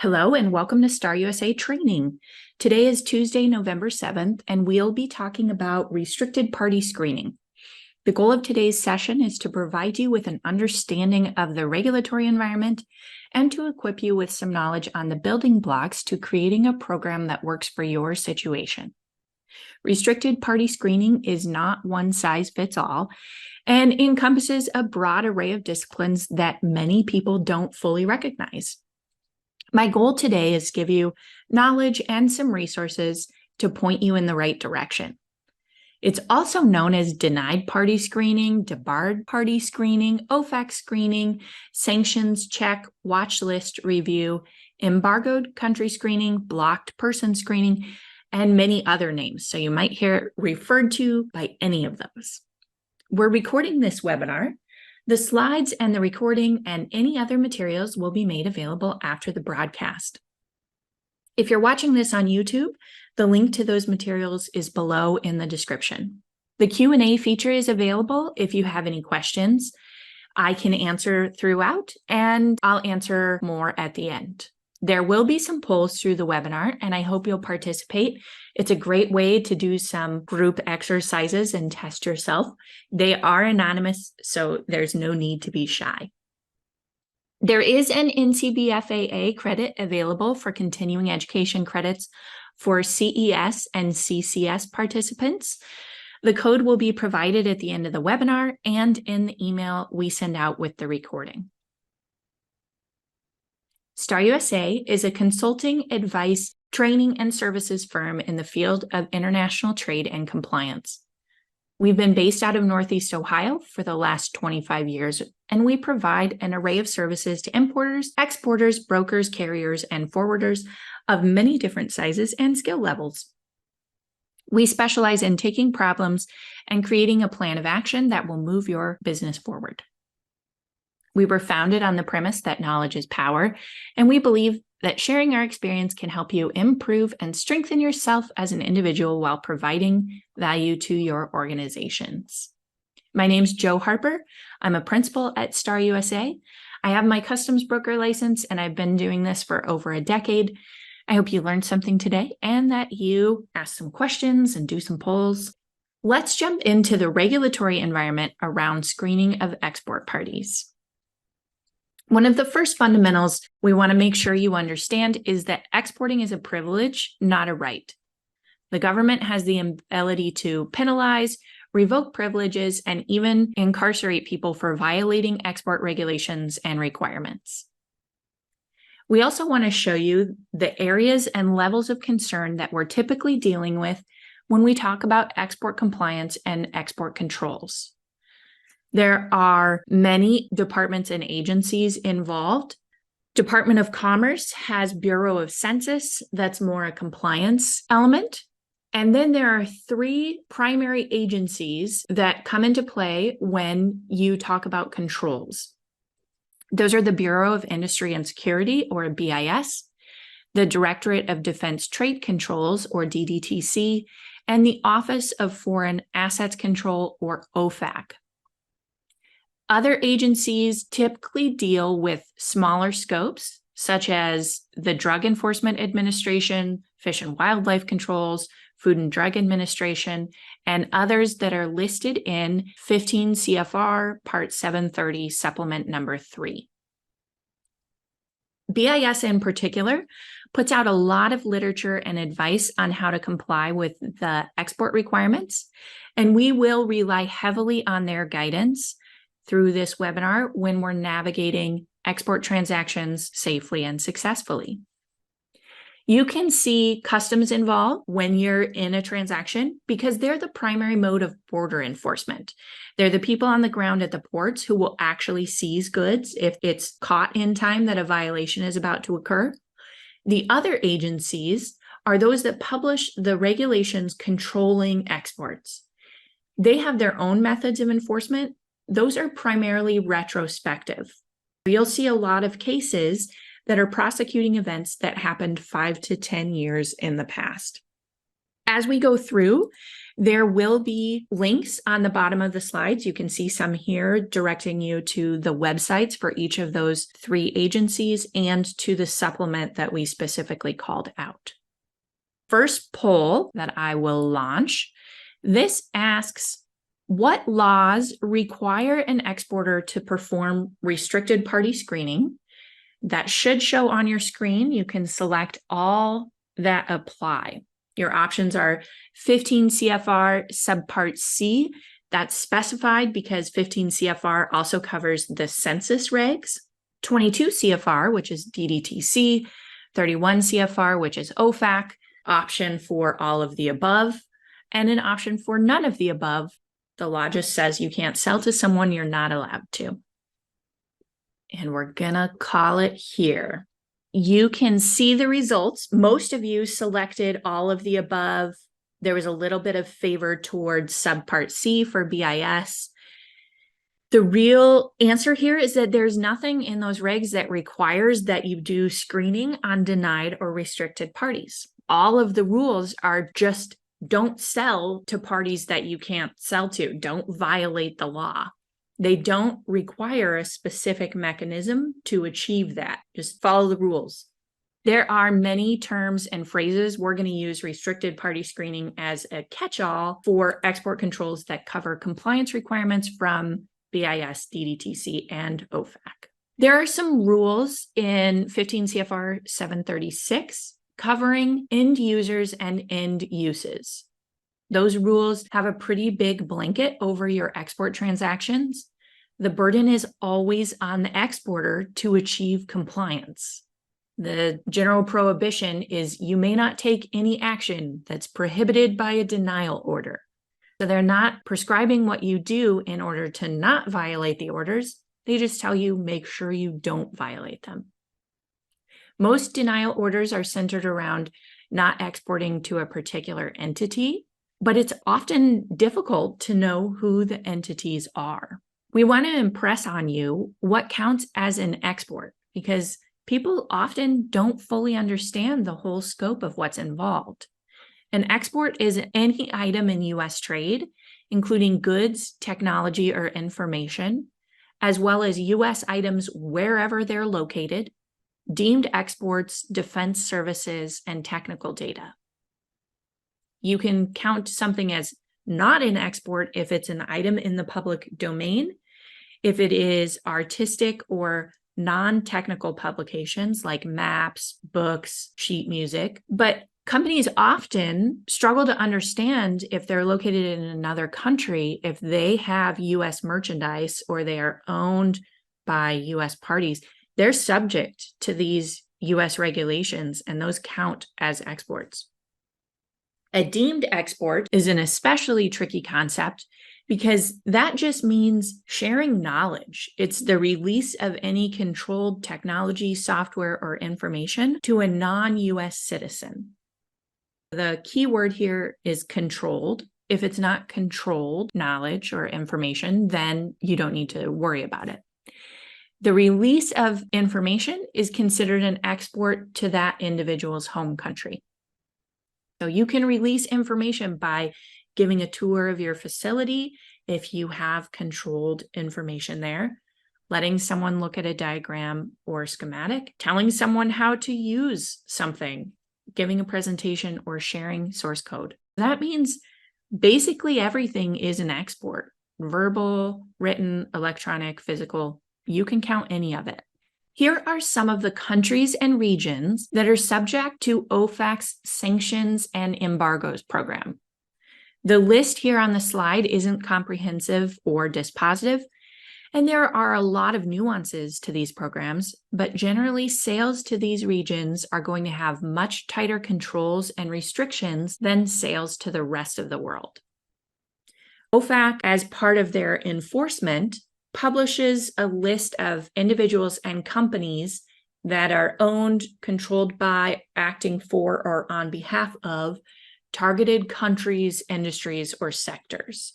Hello and welcome to Star USA Training. Today is Tuesday, November 7th, and we'll be talking about restricted party screening. The goal of today's session is to provide you with an understanding of the regulatory environment and to equip you with some knowledge on the building blocks to creating a program that works for your situation. Restricted party screening is not one size fits all and encompasses a broad array of disciplines that many people don't fully recognize. My goal today is to give you knowledge and some resources to point you in the right direction. It's also known as denied party screening, debarred party screening, OFAC screening, sanctions check, watch list review, embargoed country screening, blocked person screening, and many other names. So you might hear it referred to by any of those. We're recording this webinar. The slides and the recording and any other materials will be made available after the broadcast. If you're watching this on YouTube, the link to those materials is below in the description. The Q&A feature is available if you have any questions. I can answer throughout, and I'll answer more at the end. There will be some polls through the webinar, and I hope you'll participate. It's a great way to do some group exercises and test yourself. They are anonymous, so there's no need to be shy. There is an NCBFAA credit available for continuing education credits for CES and CCS participants. The code will be provided at the end of the webinar and in the email we send out with the recording. Star USA is a consulting, advice, training, and services firm in the field of international trade and compliance. We've been based out of Northeast Ohio for the last 25 years, and we provide an array of services to importers, exporters, brokers, carriers, and forwarders of many different sizes and skill levels. We specialize in taking problems and creating a plan of action that will move your business forward. We were founded on the premise that knowledge is power, and we believe that sharing our experience can help you improve and strengthen yourself as an individual while providing value to your organizations. My name's Jo Harper. I'm a principal at Star USA. I have my customs broker license, and I've been doing this for over a decade. I hope you learned something today and that you ask some questions and do some polls. Let's jump into the regulatory environment around screening of export parties. One of the first fundamentals we want to make sure you understand is that exporting is a privilege, not a right. The government has the ability to penalize, revoke privileges, and even incarcerate people for violating export regulations and requirements. We also want to show you the areas and levels of concern that we're typically dealing with when we talk about export compliance and export controls. There are many departments and agencies involved. Department of Commerce has Bureau of Census, that's more a compliance element. And then there are three primary agencies that come into play when you talk about controls. Those are the Bureau of Industry and Security, or BIS, the Directorate of Defense Trade Controls, or DDTC, and the Office of Foreign Assets Control, or OFAC. Other agencies typically deal with smaller scopes, such as the Drug Enforcement Administration, Fish and Wildlife Controls, Food and Drug Administration, and others that are listed in 15 CFR Part 730 Supplement Number 3. BIS in particular puts out a lot of literature and advice on how to comply with the export requirements, and we will rely heavily on their guidance through this webinar when we're navigating export transactions safely and successfully. You can see customs involved when you're in a transaction because they're the primary mode of border enforcement. They're the people on the ground at the ports who will actually seize goods if it's caught in time that a violation is about to occur. The other agencies are those that publish the regulations controlling exports. They have their own methods of enforcement. Those are primarily retrospective. You'll see a lot of cases that are prosecuting events that happened 5 to 10 years in the past. As we go through, There will be links on the bottom of the slides. You can see some here directing you to the websites for each of those 3 agencies and to the supplement that we specifically called out. First poll that I will launch, this asks, what laws require an exporter to perform restricted party screening? That should show on your screen. You can select all that apply. Your options are 15 CFR subpart C. That's specified because 15 CFR also covers the census regs, 22 CFR, which is DDTC, 31 CFR, which is OFAC, option for all of the above, and an option for none of the above. The law just says you can't sell to someone you're not allowed to. And we're gonna call it here. You can see the results. Most of you selected all of the above. There was a little bit of favor towards subpart C for BIS. The real answer here is that there's nothing in those regs that requires that you do screening on denied or restricted parties. All of the rules are just don't sell to parties that you can't sell to. Don't violate the law. They don't require a specific mechanism to achieve that. Just follow the rules. There are many terms and phrases. We're going to use restricted party screening as a catch-all for export controls that cover compliance requirements from BIS, DDTC, and OFAC. There are some rules in 15 CFR 736 covering end users and end uses. Those rules have a pretty big blanket over your export transactions. The burden is always on the exporter to achieve compliance. The general prohibition is you may not take any action that's prohibited by a denial order. So they're not prescribing what you do in order to not violate the orders. They just tell you make sure you don't violate them. Most denial orders are centered around not exporting to a particular entity, but it's often difficult to know who the entities are. We want to impress on you what counts as an export because people often don't fully understand the whole scope of what's involved. An export is any item in U.S. trade, including goods, technology, or information, as well as U.S. items wherever they're located, deemed exports, defense services, and technical data. You can count something as not an export if it's an item in the public domain, if it is artistic or non-technical publications like maps, books, sheet music. But companies often struggle to understand if they're located in another country, if they have U.S. merchandise or they are owned by U.S. parties. They're subject to these U.S. regulations, and those count as exports. A deemed export is an especially tricky concept because that just means sharing knowledge. It's the release of any controlled technology, software, or information to a non-U.S. citizen. The key word here is controlled. If it's not controlled knowledge or information, then you don't need to worry about it. The release of information is considered an export to that individual's home country. So you can release information by giving a tour of your facility if you have controlled information there, letting someone look at a diagram or schematic, telling someone how to use something, giving a presentation, or sharing source code. That means basically everything is an export: verbal, written, electronic, physical. You can count any of it. Here are some of the countries and regions that are subject to OFAC's sanctions and embargoes program. The list here on the slide isn't comprehensive or dispositive, and there are a lot of nuances to these programs, but generally sales to these regions are going to have much tighter controls and restrictions than sales to the rest of the world. OFAC, as part of their enforcement, publishes a list of individuals and companies that are owned, controlled by, acting for, or on behalf of targeted countries, industries, or sectors.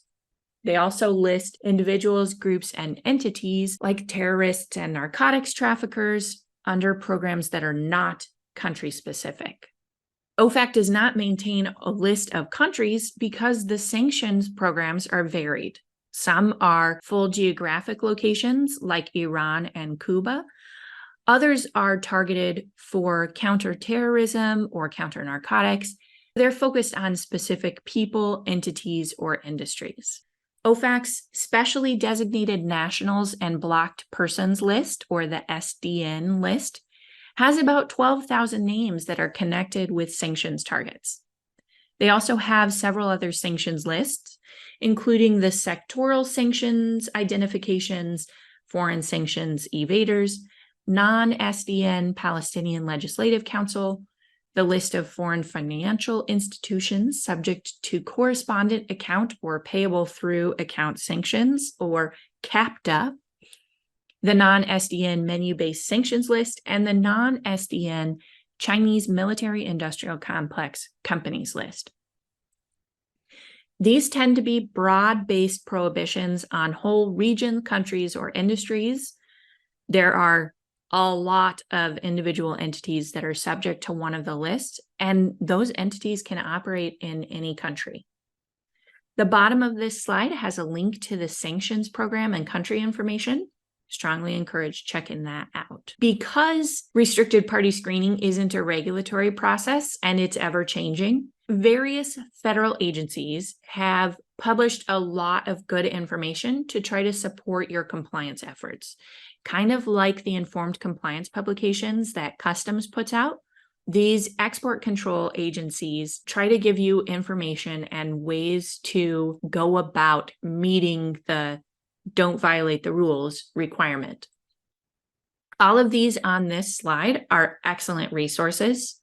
They also list individuals, groups, and entities like terrorists and narcotics traffickers under programs that are not country-specific. OFAC does not maintain a list of countries because the sanctions programs are varied. Some are full geographic locations like Iran and Cuba. Others are targeted for counterterrorism or counter-narcotics. They're focused on specific people, entities, or industries. OFAC's Specially Designated Nationals and Blocked Persons List, or the SDN list, has about 12,000 names that are connected with sanctions targets. They also have several other sanctions lists, including the sectoral sanctions identifications, foreign sanctions evaders, non-SDN Palestinian Legislative Council, the list of foreign financial institutions subject to correspondent account or payable through account sanctions, or CAPTA, the non-SDN menu-based sanctions list, and the non-SDN Chinese military industrial complex companies list. These tend to be broad-based prohibitions on whole region, countries, or industries. There are a lot of individual entities that are subject to one of the lists, and those entities can operate in any country. The bottom of this slide has a link to the sanctions program and country information. Strongly encourage checking that out. Because restricted party screening isn't a regulatory process and it's ever changing, various federal agencies have published a lot of good information to try to support your compliance efforts. Kind of like the informed compliance publications that Customs puts out, these export control agencies try to give you information and ways to go about meeting the don't violate the rules requirement. All of these on this slide are excellent resources.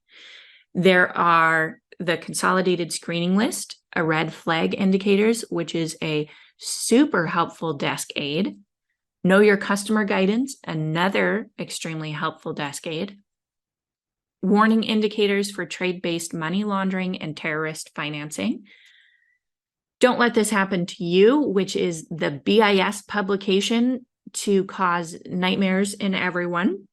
There are the consolidated screening list, a red flag indicators, which is a super helpful desk aid. Know your customer guidance, another extremely helpful desk aid. Warning indicators for trade-based money laundering and terrorist financing. Don't let this happen to you, which is the BIS publication to cause nightmares in everyone.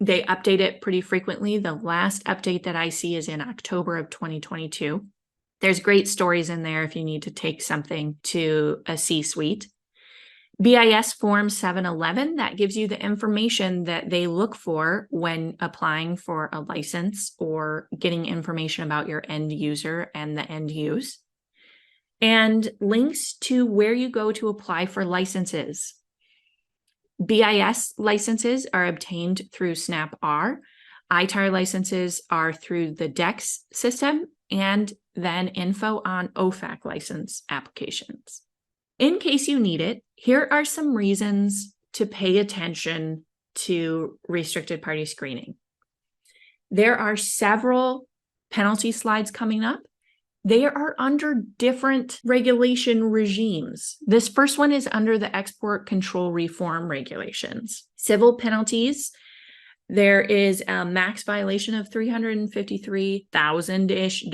They update it pretty frequently. The last update that I see is in October of 2022. There's great stories in there if you need to take something to a C-suite. BIS Form 711, that gives you the information that they look for when applying for a license or getting information about your end user and the end use. And links to where you go to apply for licenses. BIS licenses are obtained through SNAP-R. ITAR licenses are through the DEX system, and then info on OFAC license applications. In case you need it, here are some reasons to pay attention to restricted party screening. There are several penalty slides coming up. They are under different regulation regimes. This first one is under the export control reform regulations. Civil penalties, there is a max violation of $353,000-ish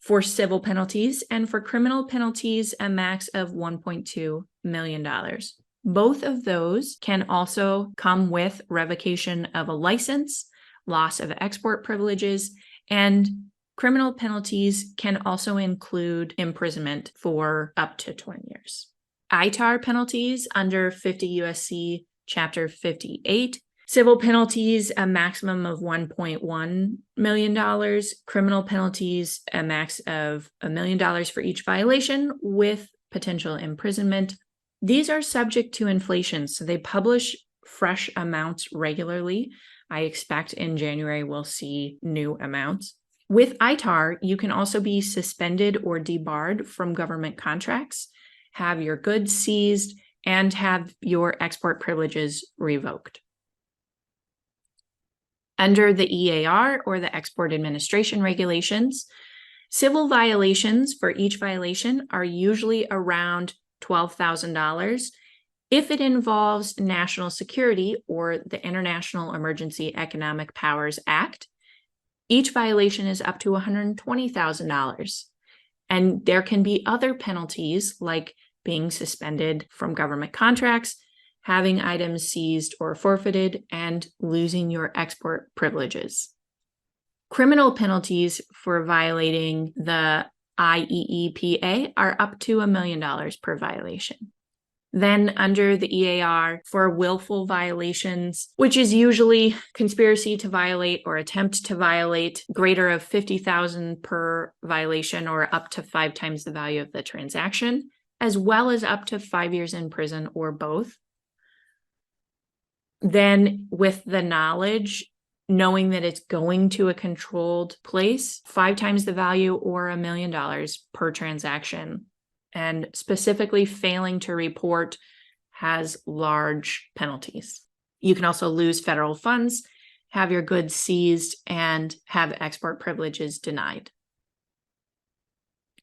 for civil penalties, and for criminal penalties, a max of $1.2 million. Both of those can also come with revocation of a license, loss of export privileges, and criminal penalties can also include imprisonment for up to 20 years. ITAR penalties under 50 USC Chapter 58. Civil penalties, a maximum of $1.1 million. Criminal penalties, a max of $1 million for each violation with potential imprisonment. These are subject to inflation, so they publish fresh amounts regularly. I expect in January we'll see new amounts. With ITAR, you can also be suspended or debarred from government contracts, have your goods seized, and have your export privileges revoked. Under the EAR, or the Export Administration Regulations, civil violations for each violation are usually around $12,000. If it involves national security or the International Emergency Economic Powers Act, each violation is up to $120,000. And there can be other penalties like being suspended from government contracts, having items seized or forfeited, and losing your export privileges. Criminal penalties for violating the IEEPA are up to $1 million per violation. Then under the EAR for willful violations, which is usually conspiracy to violate or attempt to violate, greater of $50,000 per violation or up to 5 times the value of the transaction, as well as up to 5 years in prison or both. Then with the knowledge, knowing that it's going to a controlled place, 5 times the value or $1 million per transaction. And specifically failing to report has large penalties. You can also lose federal funds, have your goods seized, and have export privileges denied.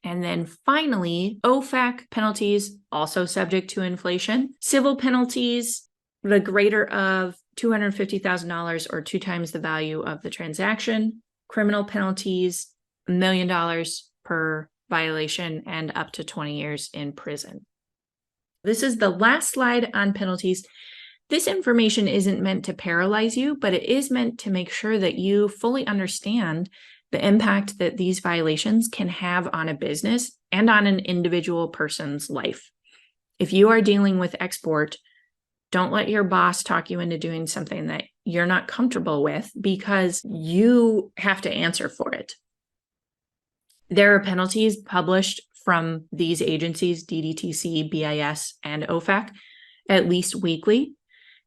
And then finally, OFAC penalties, also subject to inflation. Civil penalties, the greater of $250,000 or 2 times the value of the transaction. Criminal penalties, $1 million per violation and up to 20 years in prison. This is the last slide on penalties. This information isn't meant to paralyze you, but it is meant to make sure that you fully understand the impact that these violations can have on a business and on an individual person's life. If you are dealing with export, don't let your boss talk you into doing something that you're not comfortable with, because you have to answer for it. There are penalties published from these agencies, DDTC, BIS, and OFAC, at least weekly.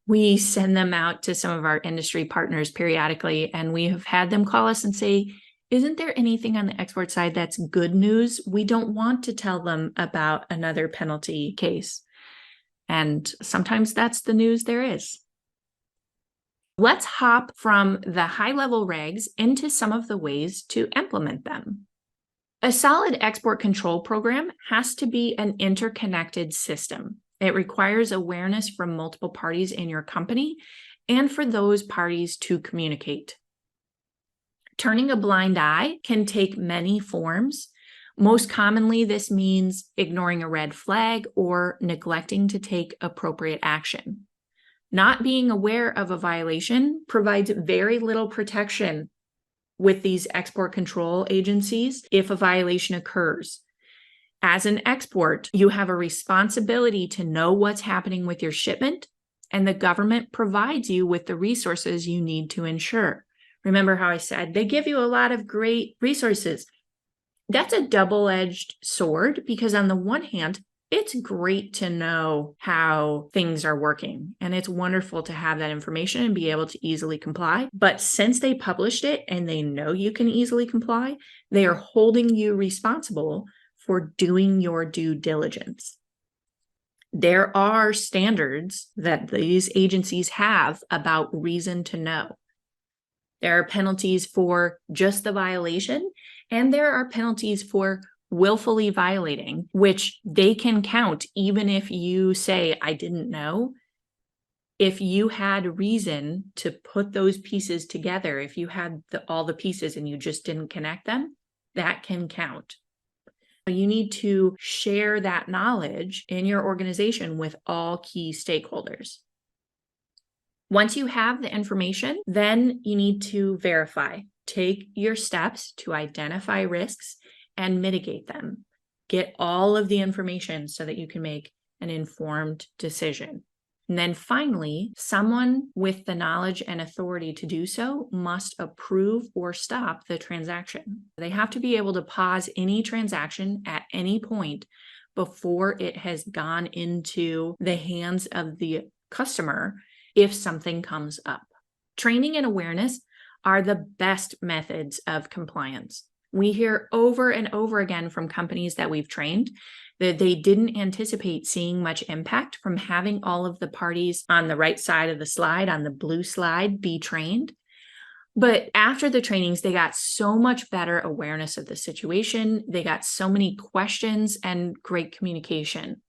We send them out to some of our industry partners periodically, and we have had them call us and say, isn't there anything on the export side that's good news? We don't want to tell them about another penalty case. And sometimes that's the news there is. Let's hop from the high-level regs into some of the ways to implement them. A solid export control program has to be an interconnected system. It requires awareness from multiple parties in your company and for those parties to communicate. Turning a blind eye can take many forms. Most commonly, this means ignoring a red flag or neglecting to take appropriate action. Not being aware of a violation provides very little protection with these export control agencies if a violation occurs. As an export, you have a responsibility to know what's happening with your shipment, and the government provides you with the resources you need to ensure. Remember how I said they give you a lot of great resources. That's a double-edged sword, because on the one hand, it's great to know how things are working, and it's wonderful to have that information and be able to easily comply. But since they published it and they know you can easily comply, they are holding you responsible for doing your due diligence. There are standards that these agencies have about reason to know. There are penalties for just the violation, and there are penalties for willfully violating, which they can count even if you say, I didn't know. If you had reason to put those pieces together, if you had all the pieces and you just didn't connect them, that can count. You need to share that knowledge in your organization with all key stakeholders. Once you have the information, then you need to verify. Take your steps to identify risks and mitigate them. Get all of the information so that you can make an informed decision. And then finally, someone with the knowledge and authority to do so must approve or stop the transaction. They have to be able to pause any transaction at any point before it has gone into the hands of the customer if something comes up. Training and awareness are the best methods of compliance. We hear over and over again from companies that we've trained that they didn't anticipate seeing much impact from having all of the parties on the right side of the slide, on the blue slide, be trained. But after the trainings, they got so much better awareness of the situation. They got so many questions and great communication.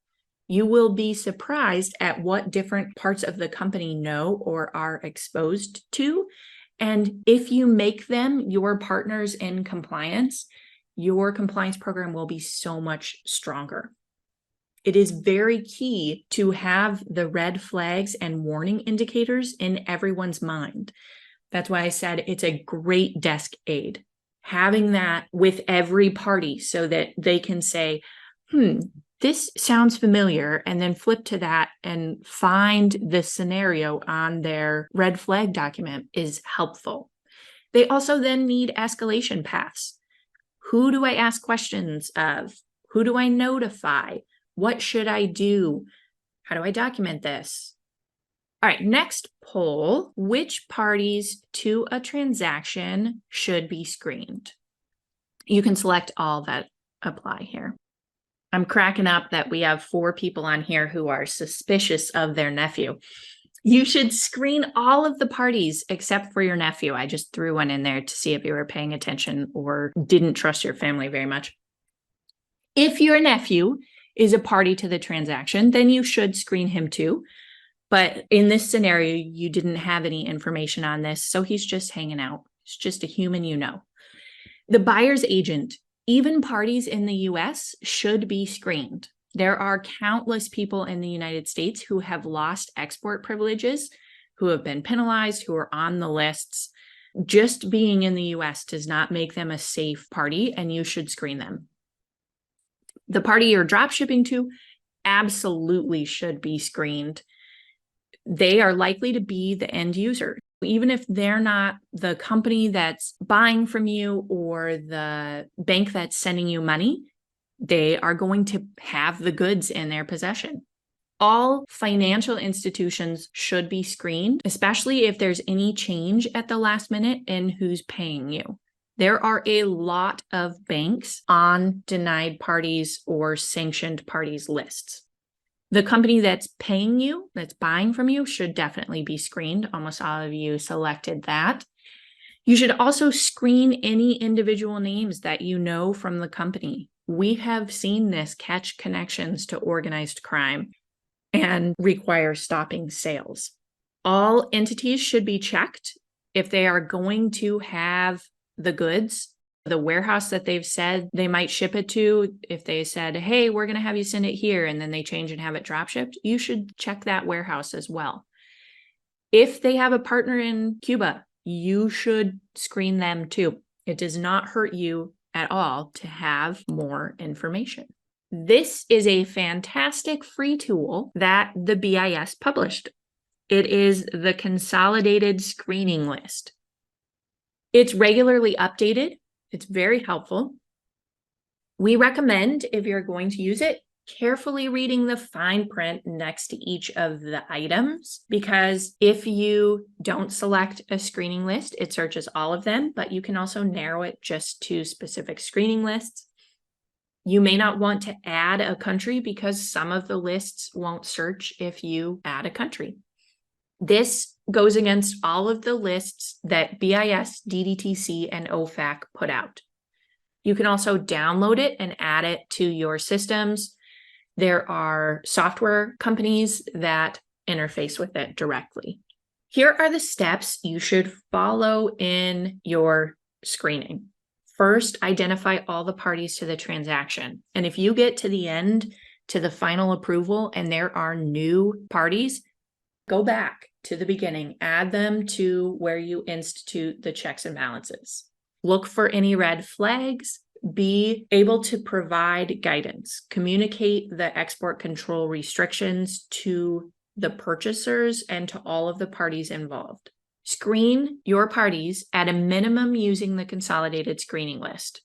You will be surprised at what different parts of the company know or are exposed to. And if you make them your partners in compliance, your compliance program will be so much stronger. It is very key to have the red flags and warning indicators in everyone's mind. That's why I said it's a great desk aid. Having that with every party so that they can say, this sounds familiar, and then flip to that and find the scenario on their red flag document is helpful. They also then need escalation paths. Who do I ask questions of? Who do I notify? What should I do? How do I document this? All right, next poll, which parties to a transaction should be screened? You can select all that apply here. I'm cracking up that we have 4 people on here who are suspicious of their nephew. You should screen all of the parties except for your nephew. I just threw one in there to see if you were paying attention or didn't trust your family very much. If your nephew is a party to the transaction, then you should screen him too. But in this scenario, you didn't have any information on this, so he's just hanging out. It's just a human you know. The buyer's agent, even parties in the US, should be screened. There are countless people in the United States who have lost export privileges, who have been penalized, who are on the lists. Just being in the US does not make them a safe party, and you should screen them. The party you're drop shipping to absolutely should be screened. They are likely to be the end user. Even if they're not the company that's buying from you or the bank that's sending you money, they are going to have the goods in their possession. All financial institutions should be screened, especially if there's any change at the last minute in who's paying you. There are a lot of banks on denied parties or sanctioned parties lists. The company that's paying you, that's buying from you, should definitely be screened. Almost all of you selected that. You should also screen any individual names that you know from the company. We have seen this catch connections to organized crime and require stopping sales. All entities should be checked if they are going to have the goods. The warehouse that they've said they might ship it to, if they said, hey, we're going to have you send it here, and then they change and have it drop shipped, you should check that warehouse as well. If they have a partner in Cuba, you should screen them too. It does not hurt you at all to have more information. This is a fantastic free tool that the BIS published. It is the Consolidated Screening List. It's regularly updated. It's very helpful. We recommend, if you're going to use it, carefully reading the fine print next to each of the items, because if you don't select a screening list, it searches all of them, but you can also narrow it just to specific screening lists. You may not want to add a country because some of the lists won't search if you add a country. This goes against all of the lists that BIS, DDTC, and OFAC put out. You can also download it and add it to your systems. There are software companies that interface with it directly. Here are the steps you should follow in your screening. First, identify all the parties to the transaction. And if you get to the end, to the final approval, and there are new parties, go back to the beginning, add them to where you institute the checks and balances. Look for any red flags, be able to provide guidance, communicate the export control restrictions to the purchasers and to all of the parties involved. Screen your parties at a minimum using the consolidated screening list.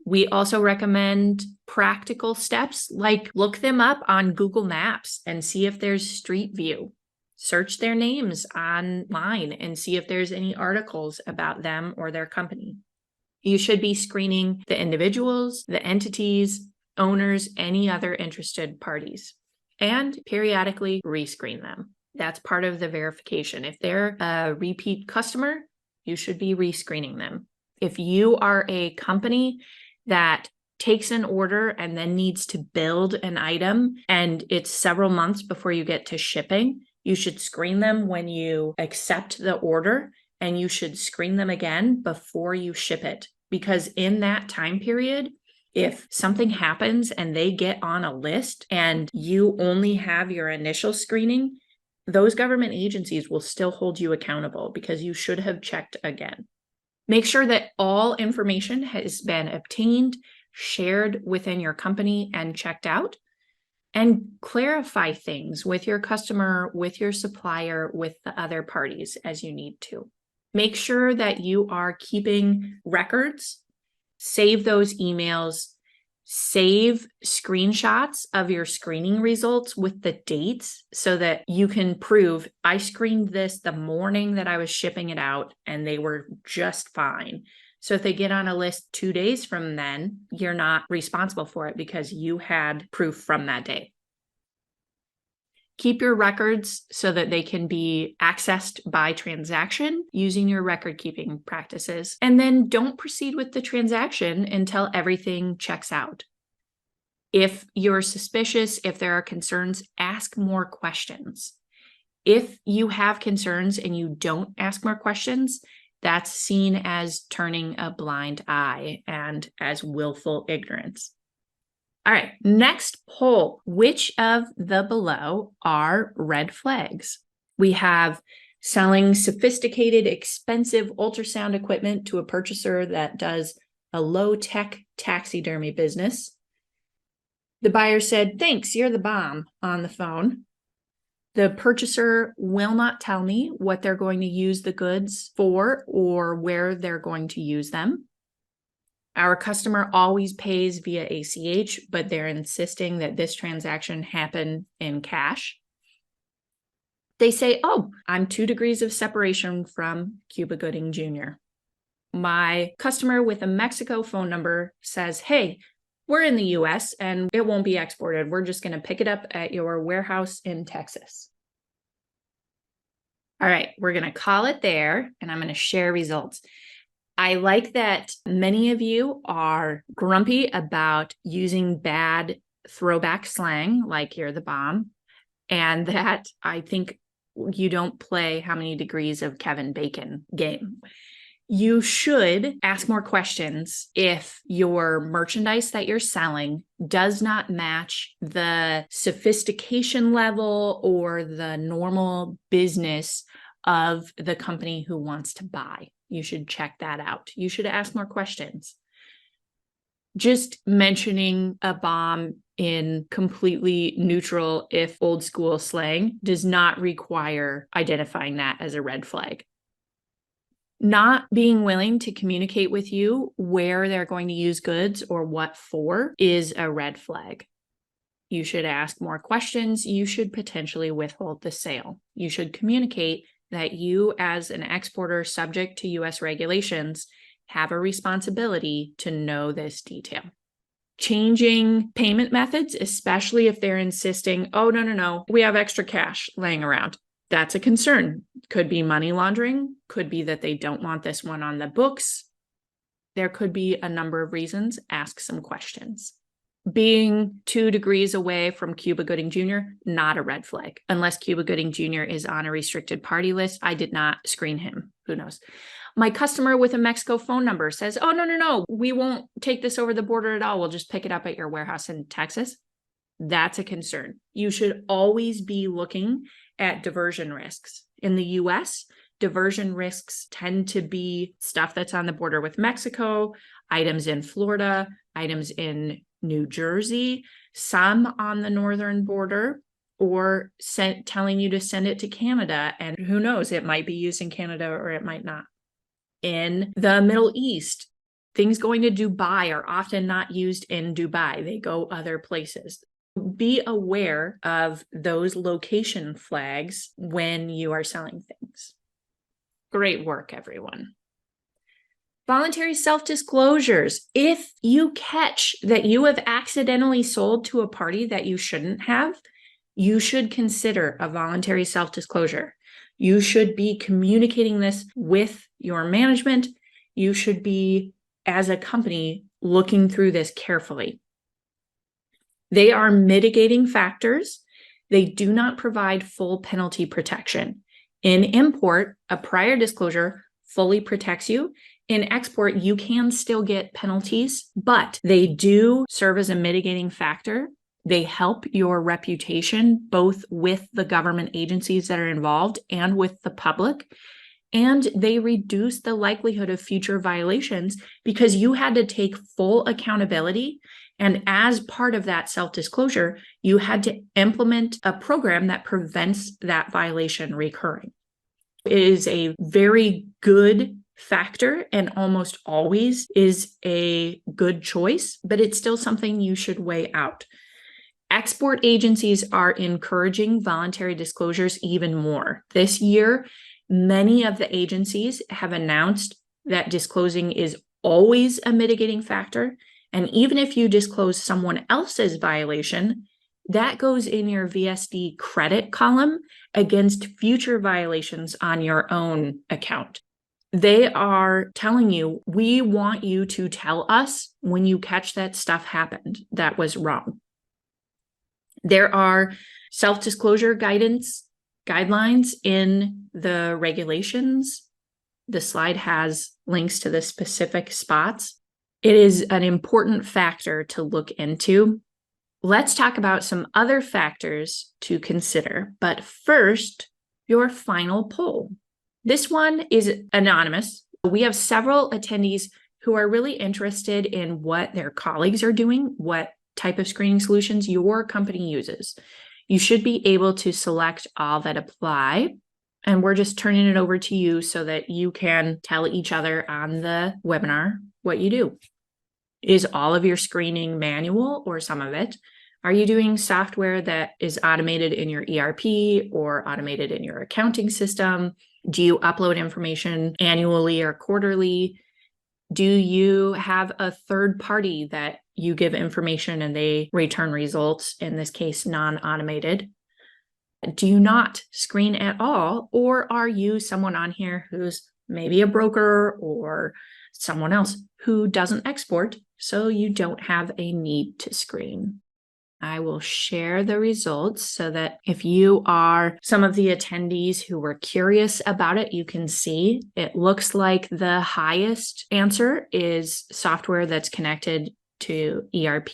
We also recommend practical steps like look them up on Google Maps and see if there's Street View. Search their names online and see if there's any articles about them or their company. You should be screening the individuals, the entities, owners, any other interested parties, and periodically rescreen them. That's part of the verification. If they're a repeat customer, you should be rescreening them. If you are a company that takes an order and then needs to build an item and it's several months before you get to shipping, you should screen them when you accept the order, and you should screen them again before you ship it. Because in that time period, if something happens and they get on a list and you only have your initial screening, those government agencies will still hold you accountable because you should have checked again. Make sure that all information has been obtained, shared within your company, and checked out. And clarify things with your customer, with your supplier, with the other parties as you need to. Make sure that you are keeping records, save those emails, save screenshots of your screening results with the dates so that you can prove I screened this the morning that I was shipping it out and they were just fine. So if they get on a list 2 days from then, you're not responsible for it because you had proof from that day. Keep your records so that they can be accessed by transaction using your record keeping practices. And then don't proceed with the transaction until everything checks out. If you're suspicious, if there are concerns, ask more questions. If you have concerns and you don't ask more questions, that's seen as turning a blind eye and as willful ignorance. All right, next poll. Which of the below are red flags? We have selling sophisticated, expensive ultrasound equipment to a purchaser that does a low-tech taxidermy business. The buyer said, "Thanks, you're the bomb," on the phone. The purchaser will not tell me what they're going to use the goods for or where they're going to use them. Our customer always pays via ACH, but they're insisting that this transaction happen in cash. They say, "Oh, I'm 2 degrees of separation from Cuba Gooding Jr." My customer with a Mexico phone number says, "Hey, we're in the US and it won't be exported. We're just going to pick it up at your warehouse in Texas." All right, we're going to call it there and I'm going to share results. I like that many of you are grumpy about using bad throwback slang like "you're the bomb," and that I think you don't play how many degrees of Kevin Bacon game. You should ask more questions if your merchandise that you're selling does not match the sophistication level or the normal business of the company who wants to buy. You should check that out. You should ask more questions. Just mentioning a bomb in completely neutral, if old school slang, does not require identifying that as a red flag. Not being willing to communicate with you where they're going to use goods or what for is a red flag. You should ask more questions. You should potentially withhold the sale. You should communicate that you, as an exporter subject to US regulations, have a responsibility to know this detail. Changing payment methods, especially if they're insisting, "Oh, no, we have extra cash laying around." That's a concern. Could be money laundering, could be that they don't want this one on the books. There could be a number of reasons. Ask some questions. Being 2 degrees away from Cuba Gooding Jr., not a red flag. Unless Cuba Gooding Jr. is on a restricted party list, I did not screen him. Who knows? My customer with a Mexico phone number says, "Oh, no, we won't take this over the border at all. We'll just pick it up at your warehouse in Texas." That's a concern. You should always be looking at diversion risks. In the US, diversion risks tend to be stuff that's on the border with Mexico, items in Florida, items in New Jersey, some on the northern border, or telling you to send it to Canada. And who knows, it might be used in Canada or it might not. In the Middle East, things going to Dubai are often not used in Dubai. They go other places. Be aware of those location flags when you are selling things. Great work, everyone. Voluntary self-disclosures. If you catch that you have accidentally sold to a party that you shouldn't have, you should consider a voluntary self-disclosure. You should be communicating this with your management. You should be, as a company, looking through this carefully. They are mitigating factors. They do not provide full penalty protection. In import, a prior disclosure fully protects you. In export, you can still get penalties, but they do serve as a mitigating factor They help your reputation, both with the government agencies that are involved and with the public. And they reduce the likelihood of future violations because you had to take full accountability. And as part of that self-disclosure, you had to implement a program that prevents that violation recurring. It is a very good factor and almost always is a good choice, but it's still something you should weigh out. Export agencies are encouraging voluntary disclosures even more. This year, many of the agencies have announced that disclosing is always a mitigating factor. And even if you disclose someone else's violation, that goes in your VSD credit column against future violations on your own account. They are telling you, we want you to tell us when you catch that stuff happened that was wrong. There are self-disclosure guidelines in the regulations. The slide has links to the specific spots. It is an important factor to look into. Let's talk about some other factors to consider. But first, your final poll. This one is anonymous. We have several attendees who are really interested in what their colleagues are doing, what type of screening solutions your company uses. You should be able to select all that apply. And we're just turning it over to you so that you can tell each other on the webinar what you do. Is all of your screening manual or some of it? Are you doing software that is automated in your ERP or automated in your accounting system? Do you upload information annually or quarterly? Do you have a third party that you give information and they return results, in this case, non-automated? Do you not screen at all? Or are you someone on here who's maybe a broker or someone else who doesn't export, so you don't have a need to screen? I will share the results so that if you are some of the attendees who were curious about it, you can see it looks like the highest answer is software that's connected to ERP.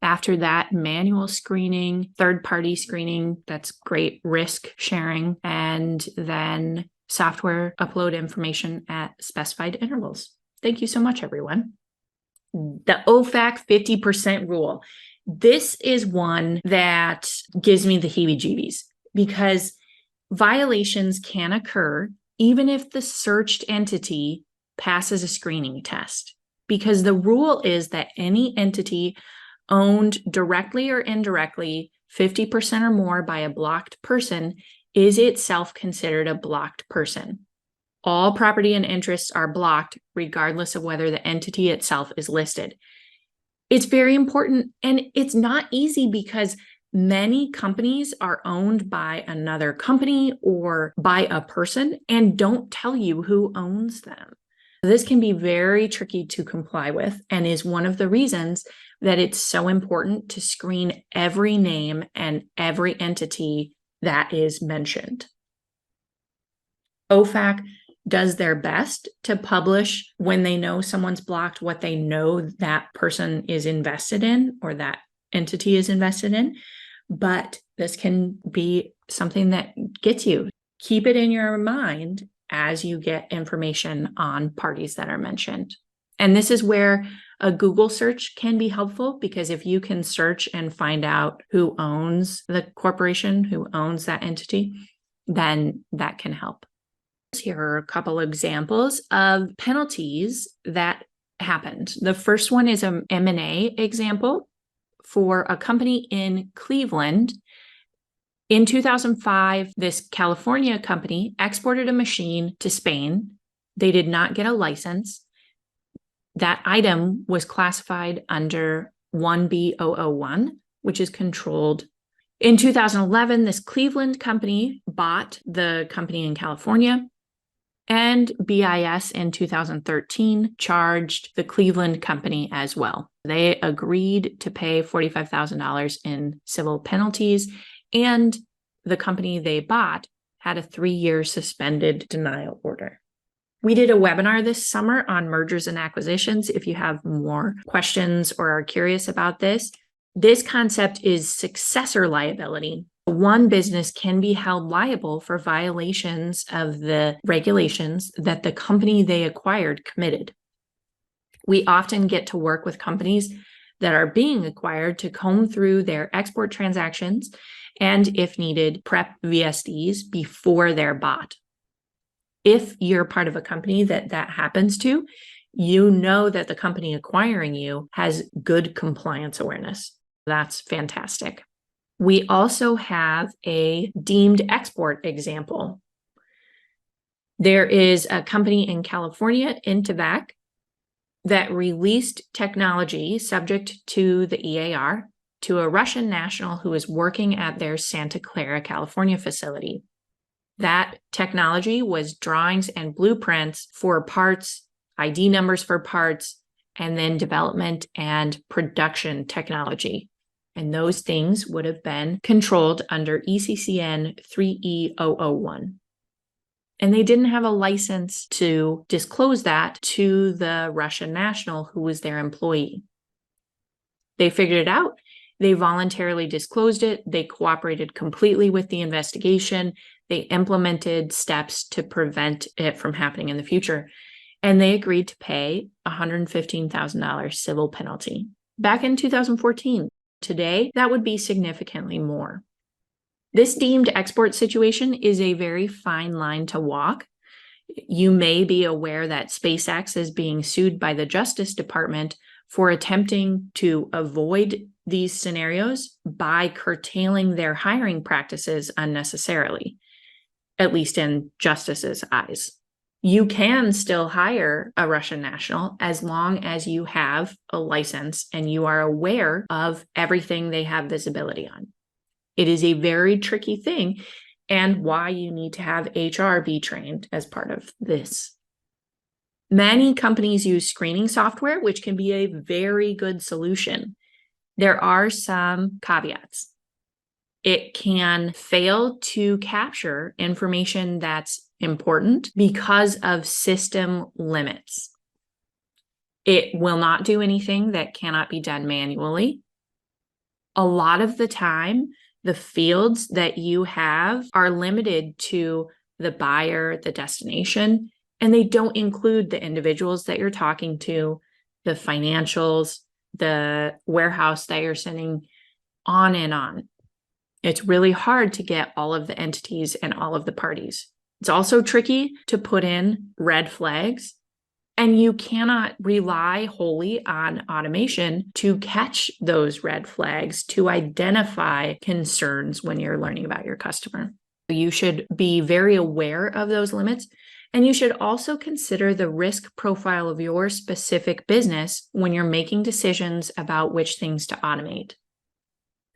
After that, manual screening, third-party screening, that's great risk sharing, and then software upload information at specified intervals. Thank you so much, everyone. The OFAC 50% rule. This is one that gives me the heebie-jeebies because violations can occur even if the searched entity passes a screening test, because the rule is that any entity owned directly or indirectly 50% or more by a blocked person is itself considered a blocked person. All property and interests are blocked regardless of whether the entity itself is listed. It's very important, and it's not easy because many companies are owned by another company or by a person and don't tell you who owns them. This can be very tricky to comply with and is one of the reasons that it's so important to screen every name and every entity that is mentioned. OFAC does their best to publish when they know someone's blocked what they know that person is invested in or that entity is invested in, but this can be something that gets you. Keep it in your mind as you get information on parties that are mentioned. And this is where a Google search can be helpful, because if you can search and find out who owns the corporation, who owns that entity, then that can help. Here are a couple examples of penalties that happened. The first one is an M&A example for a company in Cleveland. In 2005, this California company exported a machine to Spain. They did not get a license. That item was classified under 1B001, which is controlled. In 2011, this Cleveland company bought the company in California, and BIS in 2013 charged the Cleveland company as well. They agreed to pay $45,000 in civil penalties, and the company they bought had a 3-year suspended denial order. We did a webinar this summer on mergers and acquisitions. If you have more questions or are curious about this, This concept is successor liability. One business can be held liable for violations of the regulations that the company they acquired committed. We often get to work with companies that are being acquired to comb through their export transactions and, if needed, prep VSDs before they're bought. If you're part of a company that happens to, you know that the company acquiring you has good compliance awareness. That's fantastic. We also have a deemed export example. There is a company in California, Intevac, that released technology subject to the EAR to a Russian national who is working at their Santa Clara, California facility. That technology was drawings and blueprints for parts, ID numbers for parts, and then development and production technology. And those things would have been controlled under ECCN 3E001. And they didn't have a license to disclose that to the Russian national who was their employee. They figured it out. They voluntarily disclosed it. They cooperated completely with the investigation. They implemented steps to prevent it from happening in the future. And they agreed to pay $115,000 civil penalty back in 2014. Today, that would be significantly more. This deemed export situation is a very fine line to walk. You may be aware that SpaceX is being sued by the Justice Department for attempting to avoid these scenarios by curtailing their hiring practices unnecessarily, at least in justice's eyes. You can still hire a Russian national as long as you have a license and you are aware of everything they have visibility on. It is a very tricky thing, and why you need to have HR be trained as part of this. Many companies use screening software, which can be a very good solution. There are some caveats. It can fail to capture information that's important because of system limits. It will not do anything that cannot be done manually. A lot of the time, the fields that you have are limited to the buyer, the destination, and they don't include the individuals that you're talking to, the financials, the warehouse that you're sending, on and on. It's really hard to get all of the entities and all of the parties. It's also tricky to put in red flags, and you cannot rely wholly on automation to catch those red flags, to identify concerns when you're learning about your customer. You should be very aware of those limits, and you should also consider the risk profile of your specific business when you're making decisions about which things to automate.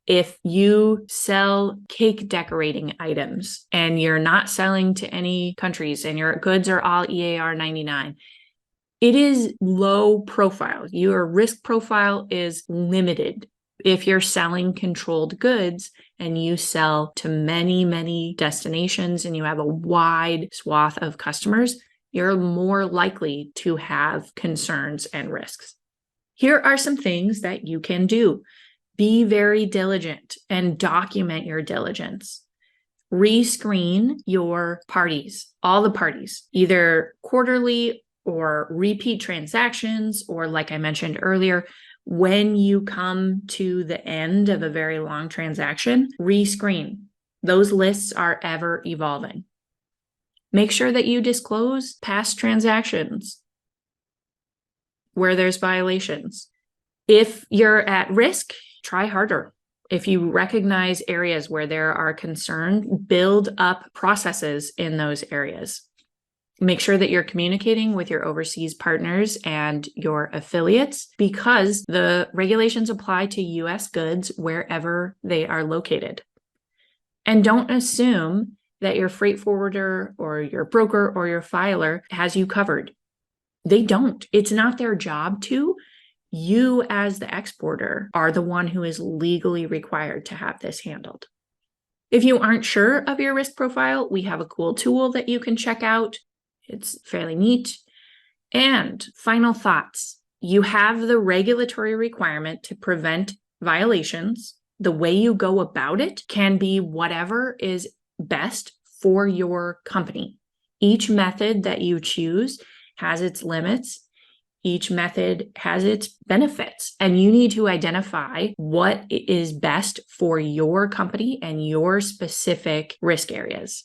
If you sell cake decorating items and you're not selling to any countries and your goods are all EAR 99, it is low profile. Your risk profile is limited. If you're selling controlled goods and you sell to many, many destinations and you have a wide swath of customers, you're more likely to have concerns and risks. Here are some things that you can do. Be very diligent and document your diligence. Rescreen your parties, all the parties, either quarterly or repeat transactions, or like I mentioned earlier, when you come to the end of a very long transaction, rescreen. Those lists are ever evolving. Make sure that you disclose past transactions where there's violations. If you're at risk, try harder. If you recognize areas where there are concerns, build up processes in those areas. Make sure that you're communicating with your overseas partners and your affiliates because the regulations apply to U.S. goods wherever they are located. And don't assume that your freight forwarder or your broker or your filer has you covered. They don't. It's not their job to. You, as the exporter, are the one who is legally required to have this handled. If you aren't sure of your risk profile, we have a cool tool that you can check out. It's fairly neat. And final thoughts. You have the regulatory requirement to prevent violations. The way you go about it can be whatever is best for your company. Each method that you choose has its limits. Each method has its benefits, and you need to identify what is best for your company and your specific risk areas.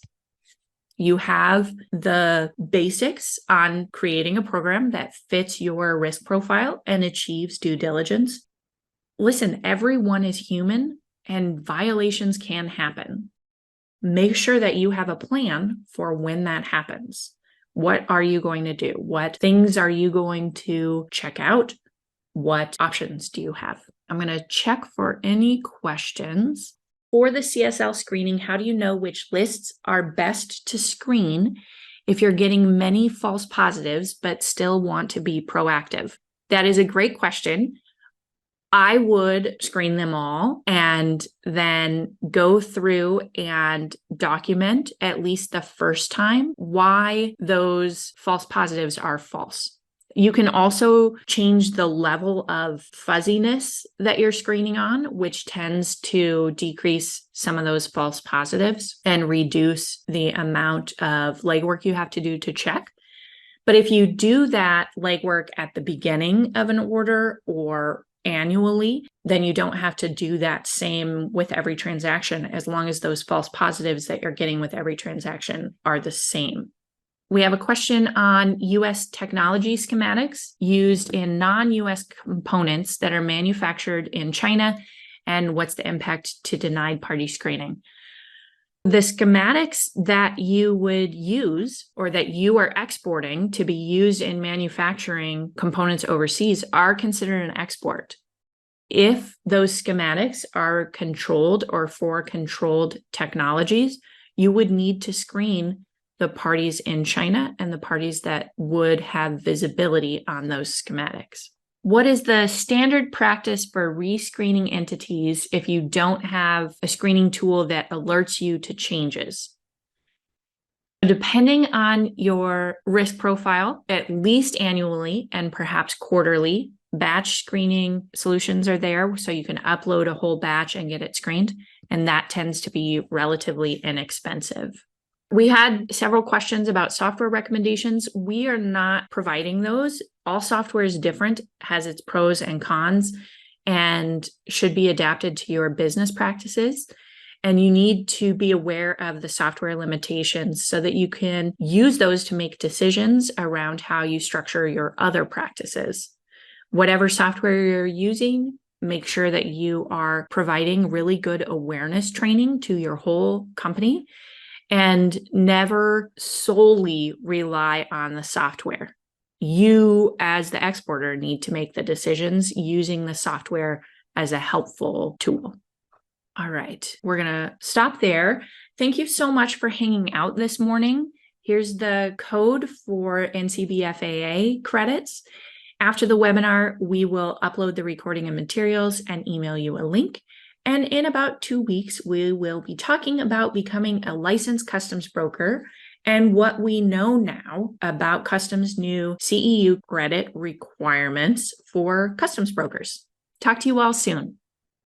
You have the basics on creating a program that fits your risk profile and achieves due diligence. Listen, everyone is human and violations can happen. Make sure that you have a plan for when that happens. What are you going to do? What things are you going to check out? What options do you have? I'm going to check for any questions. For the CSL screening, how do you know which lists are best to screen if you're getting many false positives but still want to be proactive? That is a great question. I would screen them all and then go through and document at least the first time why those false positives are false. You can also change the level of fuzziness that you're screening on, which tends to decrease some of those false positives and reduce the amount of legwork you have to do to check. But if you do that legwork at the beginning of an order or annually, then you don't have to do that same with every transaction, as long as those false positives that you're getting with every transaction are the same. We have a question on U.S. technology schematics used in non-U.S. components that are manufactured in China, and what's the impact to denied party screening. The schematics that you would use or that you are exporting to be used in manufacturing components overseas are considered an export. If those schematics are controlled or for controlled technologies, you would need to screen the parties in China and the parties that would have visibility on those schematics. What is the standard practice for rescreening entities if you don't have a screening tool that alerts you to changes? Depending on your risk profile, at least annually and perhaps quarterly, batch screening solutions are there, so you can upload a whole batch and get it screened, and that tends to be relatively inexpensive. We had several questions about software recommendations. We are not providing those. All software is different, has its pros and cons, and should be adapted to your business practices. And you need to be aware of the software limitations so that you can use those to make decisions around how you structure your other practices. Whatever software you're using, make sure that you are providing really good awareness training to your whole company, and never solely rely on the software. You, as the exporter, need to make the decisions using the software as a helpful tool. All right, we're going to stop there. Thank you so much for hanging out this morning. Here's the code for NCBFAA credits. After the webinar, we will upload the recording and materials and email you a link. And in about 2 weeks, we will be talking about becoming a licensed customs broker and what we know now about customs' new CEU credit requirements for customs brokers. Talk to you all soon.